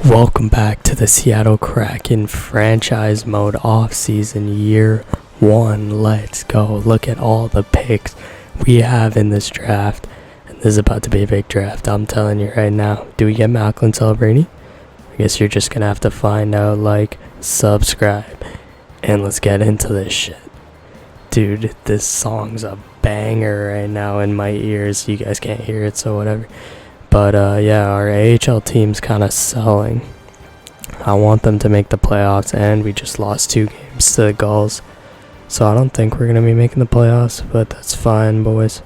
Welcome back to the Seattle Kraken franchise mode off-season year 1. Let's go. Look at all the picks we have in this draft. And this is about to be a big draft, I'm telling you right now. Do we get Macklin Celebrini? I guess you're just going to have to find out. Like, subscribe, and let's get into this shit. Dude, this song's a banger right now in my ears. You guys can't hear it, so whatever. But yeah, our AHL team's kind of selling. I want them to make the playoffs, and we just lost 2 games to the Gulls. So I don't think we're going to be making the playoffs, but that's fine, boys.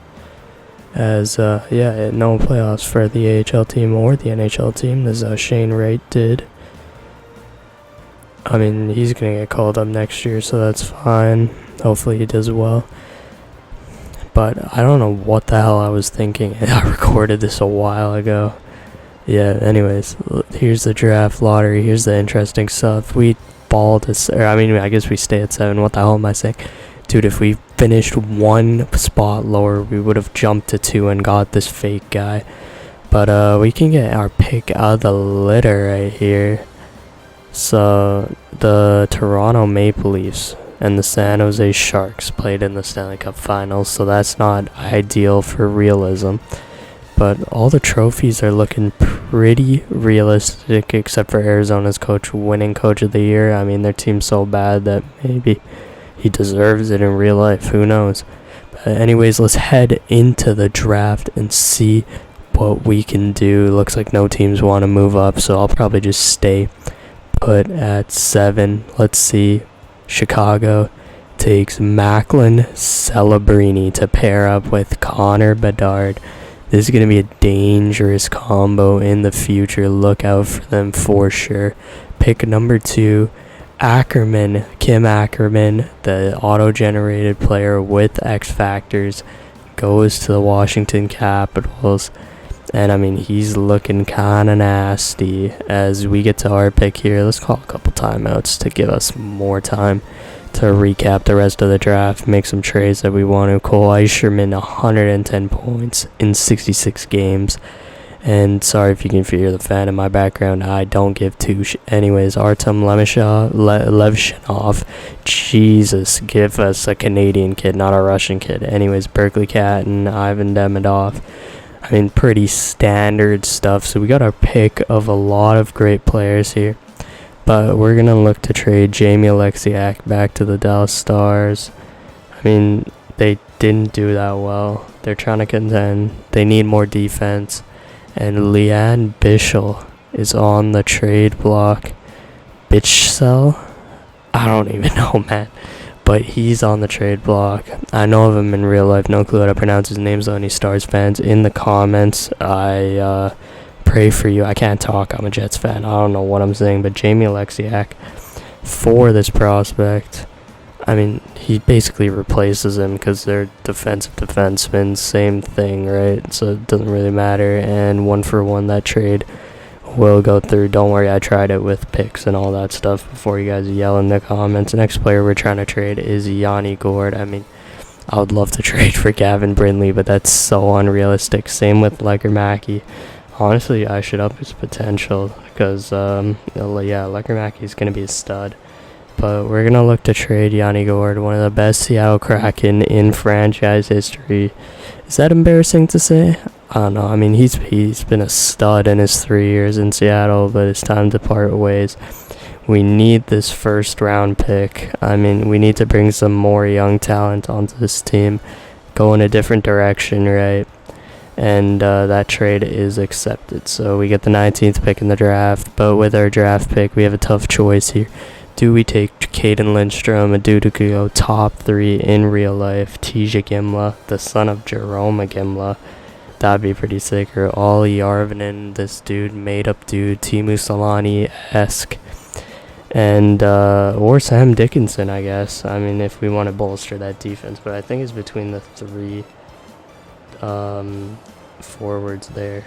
As, yeah, no playoffs for the AHL team or the NHL team, as Shane Wright did. I mean, he's going to get called up next year, so that's fine. Hopefully he does well. But I don't know what the hell I was thinking. I recorded this a while ago. Yeah, anyways, here's the draft lottery. Here's the interesting stuff. We fall to, I guess we stay at 7. What the hell am I saying? Dude, if we finished 1 spot lower, we would have jumped to 2 and got this fake guy. But we can get our pick out of the litter right here. So, the Toronto Maple Leafs and the San Jose Sharks played in the Stanley Cup Finals, so that's not ideal for realism. But all the trophies are looking pretty realistic, except for Arizona's coach winning Coach of the Year. I mean, their team's so bad that maybe he deserves it in real life. Who knows? But anyways, let's head into the draft and see what we can do. Looks like no teams want to move up, so I'll probably just stay put at 7. Let's see. Chicago takes Macklin Celebrini to pair up with Connor Bedard. This is going to be a dangerous combo in the future. Look out for them for sure. Pick number 2, Kim Ackerman, the auto-generated player with X Factors, goes to the Washington Capitals. And I mean, he's looking kind of nasty. As we get to our pick here, let's call a couple timeouts to give us more time to recap the rest of the draft, make some trades that we want to. Cole Eisherman, 110 points in 66 games. And sorry if you can hear the fan in my background, I don't give two anyways. Artem Levshinov, Jesus, give us a Canadian kid, not a Russian kid. Anyways, Berkeley Cat and Ivan Demidov. I mean, pretty standard stuff. So we got our pick of a lot of great players here. But we're going to look to trade Jamie Alexiak back to the Dallas Stars. I mean, they didn't do that well. They're trying to contend. They need more defense. And Leanne Bichel is on the trade block. Bichsel? I don't even know, man. But he's on the trade block. I know of him in real life. No clue how to pronounce his name, so any Stars fans in the comments, I pray for you. I can't talk. I'm a Jets fan. I don't know what I'm saying. But Jamie Alexiak, for this prospect, I mean, he basically replaces him because they're defensive defensemen. Same thing, right? So it doesn't really matter. And 1-for-1, that trade will go through. Don't worry, I tried it with picks and all that stuff before you guys yell in the comments. The next player we're trying to trade is Yanni Gourde. I mean, I would love to trade for Gavin Brindley, but that's so unrealistic. Same with Lecker-Mackey. Honestly, I should up his potential because, yeah, Lecker-Mackey is going to be a stud. But we're going to look to trade Yanni Gourde, one of the best Seattle Kraken in franchise history. Is that embarrassing to say? I don't know. I mean, he's been a stud in his 3 years in Seattle, but it's time to part ways. We need this first-round pick. I mean, we need to bring some more young talent onto this team, go in a different direction, right? And that trade is accepted. So we get the 19th pick in the draft, but with our draft pick, we have a tough choice here. Do we take Caden Lindstrom, a dude who could go top 3 in real life, Tija Gimla, the son of Jerome Gimla? That'd be pretty sick. Or Olli Arvinen, this dude, made-up dude, Teemu Solani-esque. And, or Sam Dickinson, I guess. I mean, if we want to bolster that defense. But I think it's between the 3 forwards there.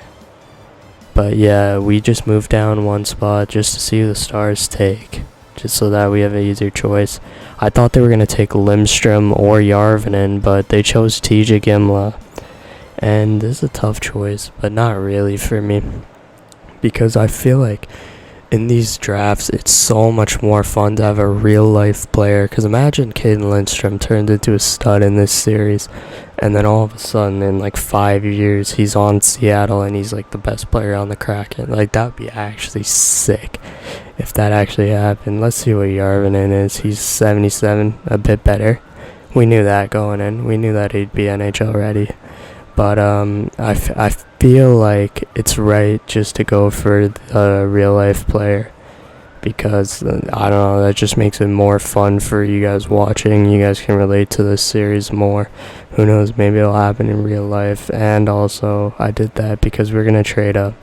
But, yeah, we just moved down 1 spot just to see who the Stars take, just so that we have an easier choice. I thought they were going to take Lindstrom or Järvinen, but they chose Tija Gimla. And this is a tough choice, but not really for me, because I feel like in these drafts, it's so much more fun to have a real life player. Because imagine Caden Lindstrom turned into a stud in this series, and then all of a sudden, in like 5 years, he's on Seattle and he's like the best player on the Kraken. Like, that would be actually sick if that actually happened. Let's see what Järvinen is. He's 77, a bit better. We knew that going in. We knew that he'd be NHL ready. But I feel like it's right just to go for a real life player, because I don't know, that just makes it more fun for you guys watching. You guys can relate to this series more. Who knows, maybe it'll happen in real life. And also, I did that because we're gonna trade up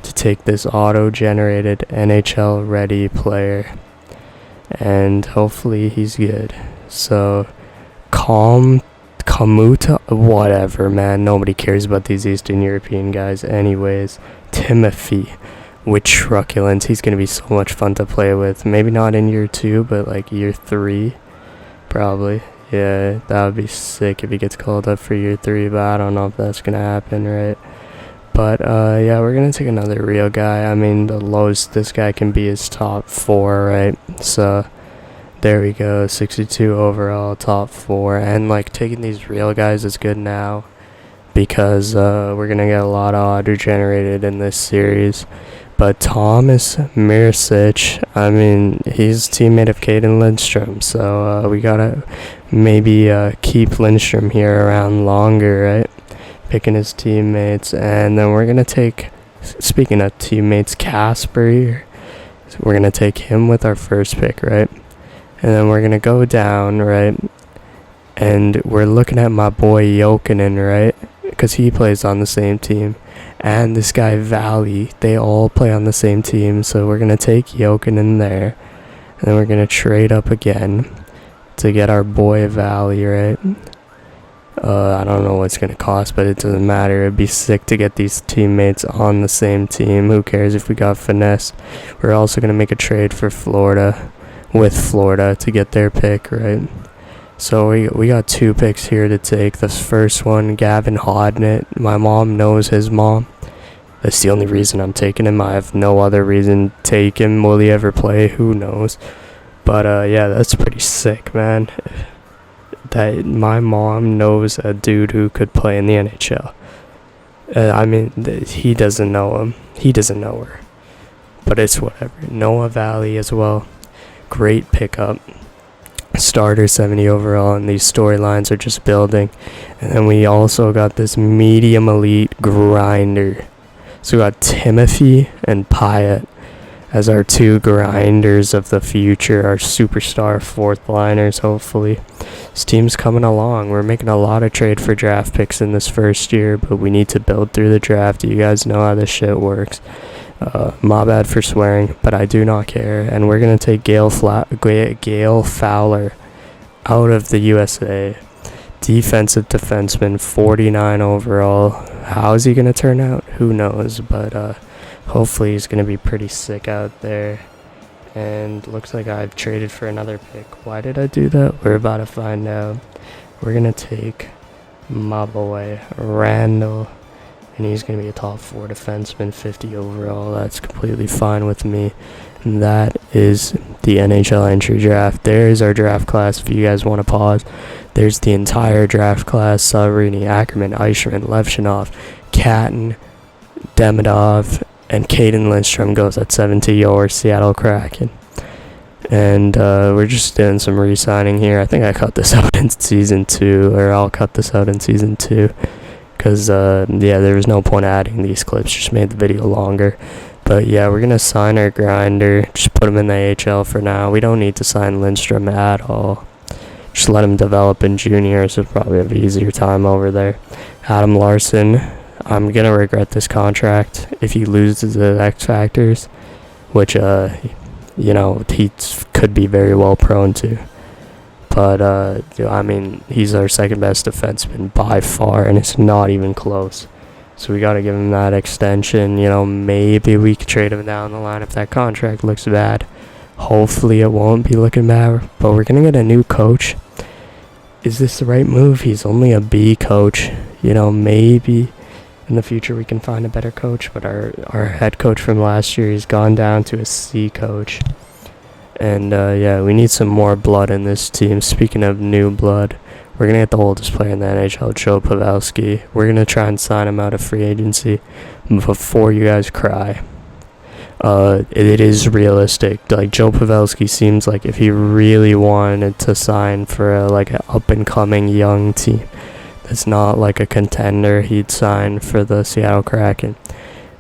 to take this auto-generated NHL ready player, and hopefully he's good. So Kamuta, whatever, man. Nobody cares about these Eastern European guys anyways. Timothy with truculence. He's going to be so much fun to play with. Maybe not in year 2, but like year 3, probably. Yeah, that would be sick if he gets called up for year 3, but I don't know if that's going to happen, right? But, yeah, we're going to take another real guy. I mean, the lowest this guy can be is top 4, right? So there we go, 62 overall, top 4. And like, taking these real guys is good now, because we're gonna get a lot of auto generated in this series. But Thomas Miricic, I mean, he's a teammate of Caden Lindstrom, so we gotta maybe keep Lindstrom here around longer, right? Picking his teammates. And then we're gonna take, speaking of teammates, Casper here. So we're gonna take him with our first pick, right? And then we're going to go down, right? And we're looking at my boy Jokinen, right? Because he plays on the same team. And this guy Valley, they all play on the same team. So we're going to take Jokinen there. And then we're going to trade up again to get our boy Valley, right? I don't know what it's going to cost, but it doesn't matter. It'd be sick to get these teammates on the same team. Who cares if we got finesse? We're also going to make a trade for Florida. With Florida to get their pick, right? So we got 2 picks here to take. The first one, Gavin Hodnett. My mom knows his mom. That's the only reason I'm taking him. I have no other reason to take him. Will he ever play? Who knows? But yeah, that's pretty sick, man. That my mom knows a dude who could play in the NHL. I mean, he doesn't know him. He doesn't know her. But it's whatever. Noah Valley as well. Great pickup. Starter 70 overall, and these storylines are just building. And then we also got this medium elite grinder. So we got Timothy and Pyatt as our 2 grinders of the future, our superstar 4th liners, hopefully. This team's coming along. We're making a lot of trade for draft picks in this first year, but we need to build through the draft. You guys know how this shit works. My bad for swearing, but I do not care. And we're going to take Gale Fowler out of the USA. Defensive defenseman, 49 overall. How is he going to turn out? Who knows, but hopefully he's going to be pretty sick out there. And looks like I've traded for another pick. Why did I do that? We're about to find out. We're going to take my boy, Randall. And he's going to be a top 4 defenseman, 50 overall. That's completely fine with me. And that is the NHL entry draft. There's our draft class if you guys want to pause. There's the entire draft class. Sabrini, Ackerman, Eicherman, Levshinov, Catton, Demidov, and Caden Lindstrom goes at 7 to your Seattle Kraken. And we're just doing some re-signing here. I think I cut this out in season 2, or I'll cut this out in season 2. Because, yeah, there was no point adding these clips, just made the video longer. But, yeah, we're going to sign our grinder, just put him in the AHL for now. We don't need to sign Lindstrom at all. Just let him develop in juniors, so probably have an easier time over there. Adam Larson, I'm going to regret this contract if he loses the X Factors, which, you know, he could be very well prone to. But, I mean, he's our second best defenseman by far, and it's not even close. So we got to give him that extension. You know, maybe we could trade him down the line if that contract looks bad. Hopefully it won't be looking bad, but we're going to get a new coach. Is this the right move? He's only a B coach. You know, maybe in the future we can find a better coach, but our head coach from last year, he's gone down to a C coach. And yeah, we need some more blood in this team. Speaking of new blood, we're going to get the oldest player in the NHL, Joe Pavelski. We're going to try and sign him out of free agency before you guys cry. It is realistic. Like, Joe Pavelski seems like if he really wanted to sign for an up-and-coming young team that's not like a contender, he'd sign for the Seattle Kraken.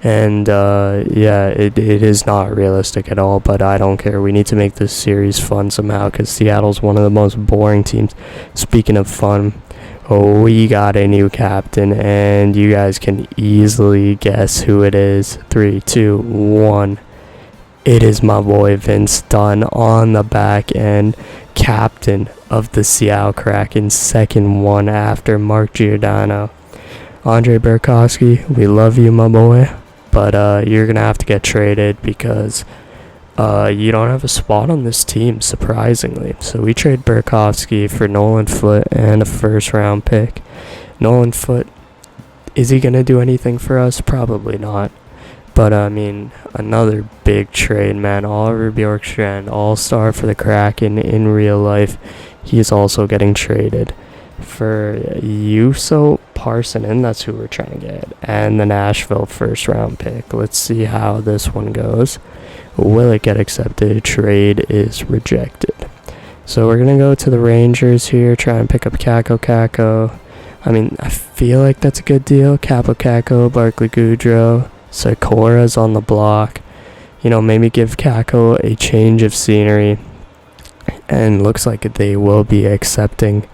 And yeah, it is not realistic at all, but I don't care. We need to make this series fun somehow, because Seattle's one of the most boring teams. Speaking of fun, we got a new captain, and you guys can easily guess who it is. 3, 2, 1. It is my boy Vince Dunn on the back end, captain of the Seattle Kraken, second one after Mark Giordano. Andre Burakovsky, we love you, my boy, but you're going to have to get traded because you don't have a spot on this team, surprisingly. So we trade Burakovsky for Nolan Foote and a first-round pick. Nolan Foote, is he going to do anything for us? Probably not. But, I mean, another big trade, man. Oliver Bjorkstrand, all-star for the Kraken in real life. He's also getting traded for Juuso Parssinen. That's who we're trying to get. And the Nashville first-round pick. Let's see how this one goes. Will it get accepted? Trade is rejected. So we're going to go to the Rangers here, try and pick up Kako. I mean, I feel like that's a good deal. Kako, Barclay Goodrow, Sikora's on the block. You know, maybe give Kako a change of scenery. And looks like they will be accepting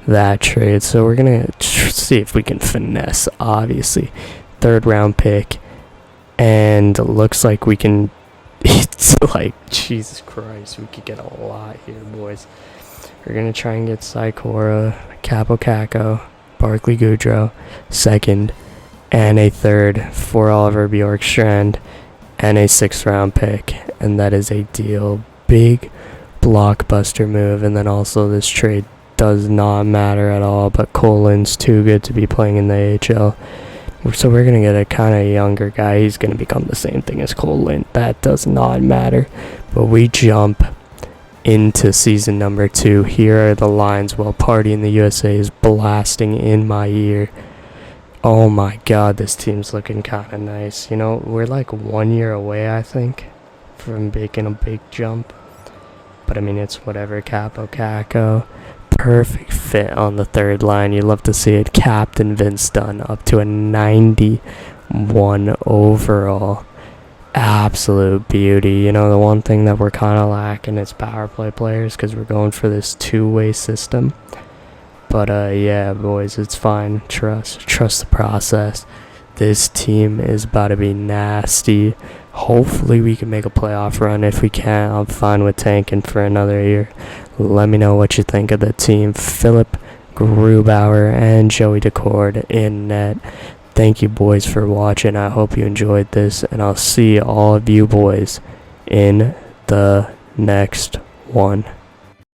that trade. So we're going to see if we can finesse, obviously. Third round pick. And looks like we can... It's like, Jesus Christ, we could get a lot here, boys. We're going to try and get Sikora, Kako, Barclay Goodrow, second, and a third for Oliver Bjorkstrand, and a 6th round pick. And that is a deal. Big blockbuster move. And then also this trade does not matter at all, but Colin's too good to be playing in the AHL. So we're going to get a kind of younger guy. He's going to become the same thing as Cole Lind. That does not matter. But we jump into season number 2. Here are the lines while Party in the USA is blasting in my ear. Oh my god, this team's looking kind of nice. You know, we're like 1 year away, I think, from making a big jump. But I mean, it's whatever. Kako. Perfect fit on the third line. You love to see it. Captain Vince Dunn up to a 91 overall. Absolute beauty. You know, the one thing that we're kind of lacking is power play players, because we're going for this two-way system. But yeah, boys, it's fine. Trust the process. This team is about to be nasty. Hopefully we can make a playoff run. If we can't, I'm fine with tanking for another year. Let me know what you think of the team. Philip Grubauer and Joey Decord in net. Thank you, boys, for watching. I hope you enjoyed this, and I'll see all of you boys in the next one.